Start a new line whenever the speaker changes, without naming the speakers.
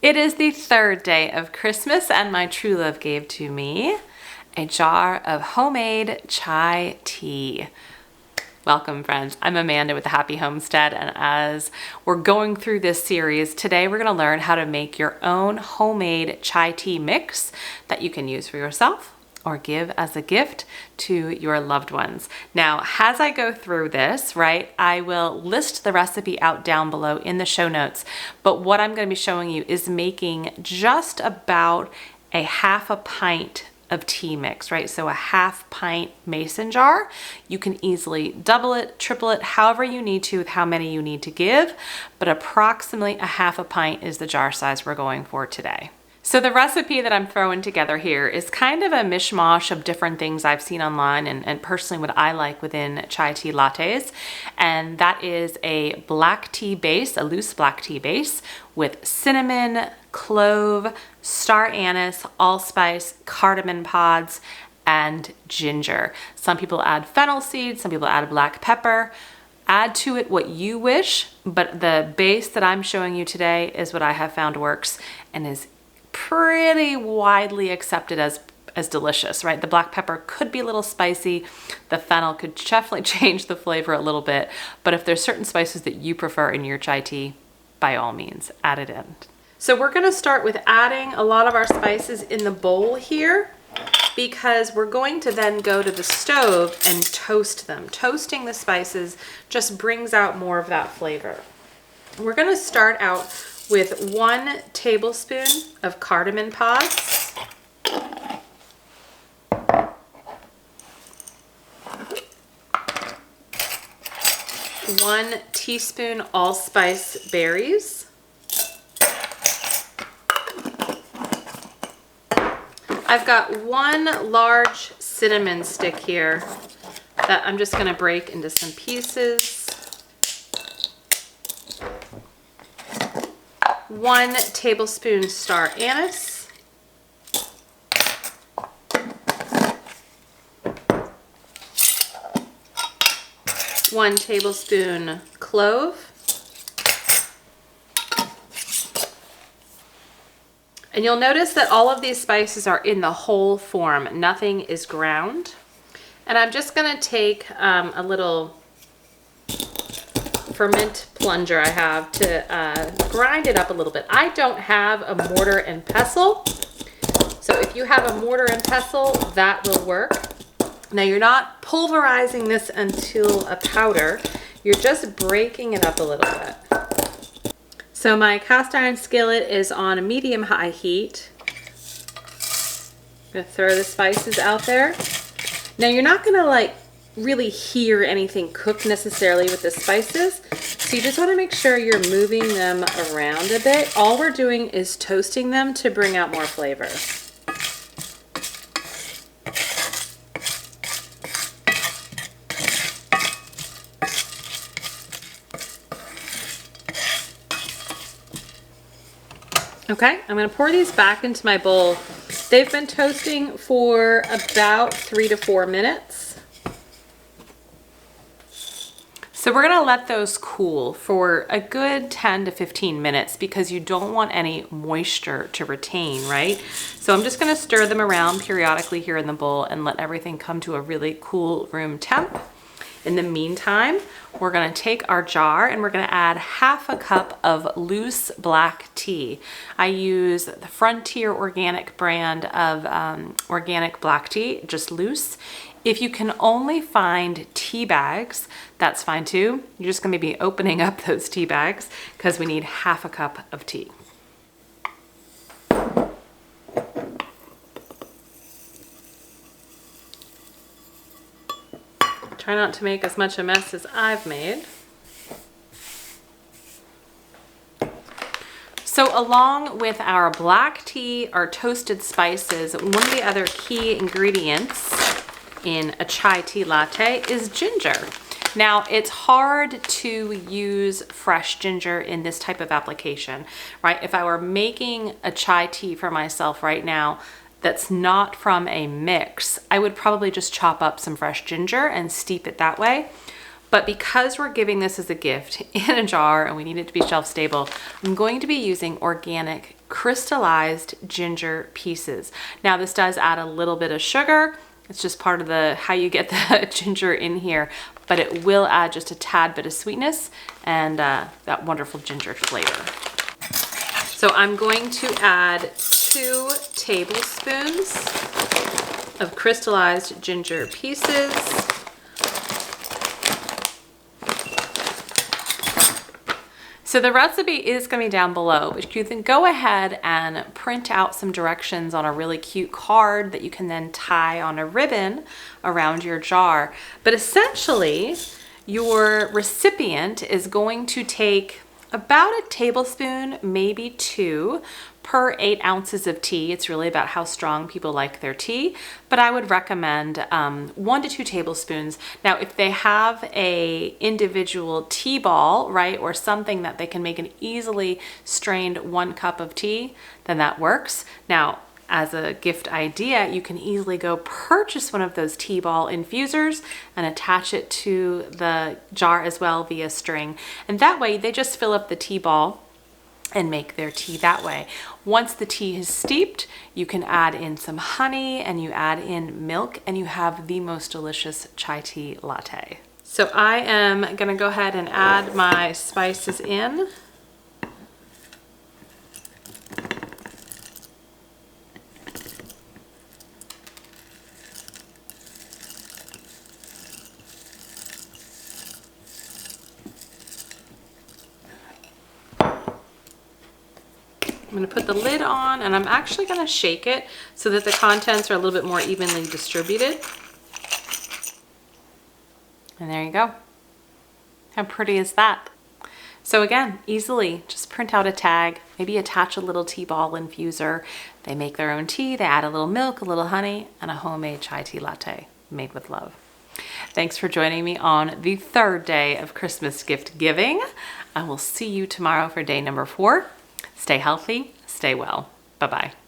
It is the third day of Christmas and my true love gave to me a jar of homemade chai tea. Welcome friends, I'm Amanda with the Happy Homestead, and as we're going through this series, today we're going to learn how to make your own homemade chai tea mix that you can use for yourself or give as a gift to your loved ones. Now, as I go through this, right, I will list the recipe out down below in the show notes, but what I'm going to be showing you is making just about a half a pint of tea mix, right? So a half pint mason jar. You can easily double it, triple it, however you need to with how many you need to give, but approximately a half a pint is the jar size we're going for today. So the recipe that I'm throwing together here is kind of a mishmash of different things I've seen online and personally what I like within chai tea lattes. And that is a black tea base, a loose black tea base with cinnamon, clove, star anise, allspice, cardamom pods, and ginger. Some people add fennel seeds, some people add black pepper. Add to it what you wish, but the base that I'm showing you today is what I have found works and is pretty widely accepted as delicious, right? The black pepper could be a little spicy. The fennel could definitely change the flavor a little bit, but if there's certain spices that you prefer in your chai tea, by all means, add it in. So we're gonna start with adding a lot of our spices in the bowl here because we're going to then go to the stove and toast them. Toasting the spices just brings out more of that flavor. We're gonna start out with 1 tablespoon of cardamom pods, 1 teaspoon allspice berries, I've got 1 large cinnamon stick here that I'm just going to break into some pieces. 1 tablespoon star anise, 1 tablespoon clove, and you'll notice that all of these spices are in the whole form. Nothing is ground. And I'm just going to take a little ferment plunger I have to grind it up a little bit. I don't have a mortar and pestle, so if you have a mortar and pestle, that will work. Now you're not pulverizing this until a powder, you're just breaking it up a little bit. So my cast iron skillet is on a medium-high heat. I'm gonna throw the spices out there. Now you're not gonna really hear anything cook necessarily with the spices, so you just want to make sure you're moving them around a bit. All we're doing is toasting them to bring out more flavor. Okay, I'm going to pour these back into my bowl. They've been toasting for about 3 to 4 minutes. So we're gonna let those cool for a good 10 to 15 minutes because you don't want any moisture to retain, right? So I'm just gonna stir them around periodically here in the bowl and let everything come to a really cool room temp. In the meantime, we're gonna take our jar and we're gonna add half a cup of loose black tea. I use the Frontier Organic brand of organic black tea, just loose. If you can only find tea bags, that's fine too. You're just gonna be opening up those tea bags because we need half a cup of tea. Try not to make as much a mess as I've made. So along with our black tea, our toasted spices, one of the other key ingredients in a chai tea latte is ginger. Now, it's hard to use fresh ginger in this type of application, right? If I were making a chai tea for myself right now, that's not from a mix, I would probably just chop up some fresh ginger and steep it that way. But because we're giving this as a gift in a jar and we need it to be shelf stable, I'm going to be using organic crystallized ginger pieces. Now this does add a little bit of sugar. It's just part of how you get the ginger in here, but it will add just a tad bit of sweetness and that wonderful ginger flavor. So I'm going to add 2 tablespoons of crystallized ginger pieces. So the recipe is going to be down below, but you can go ahead and print out some directions on a really cute card that you can then tie on a ribbon around your jar. But essentially, your recipient is going to take about a tablespoon, maybe 2, per 8 ounces of tea. It's really about how strong people like their tea, but I would recommend 1 to 2 tablespoons. Now, if they have a individual tea ball, right, or something that they can make an easily strained 1 cup of tea, then that works. Now, as a gift idea, you can easily go purchase one of those tea ball infusers and attach it to the jar as well via string. And that way they just fill up the tea ball and make their tea that way. Once the tea is steeped, you can add in some honey and you add in milk and you have the most delicious chai tea latte. So I am gonna go ahead and add my spices in. I'm going to put the lid on and I'm actually going to shake it so that the contents are a little bit more evenly distributed. And there you go. How pretty is that? So again, easily just print out a tag, maybe attach a little tea ball infuser. They make their own tea, they add a little milk, a little honey, and a homemade chai tea latte made with love. Thanks for joining me on the 3rd day of Christmas gift giving. I will see you tomorrow for day number 4. Stay healthy, stay well. Bye-bye.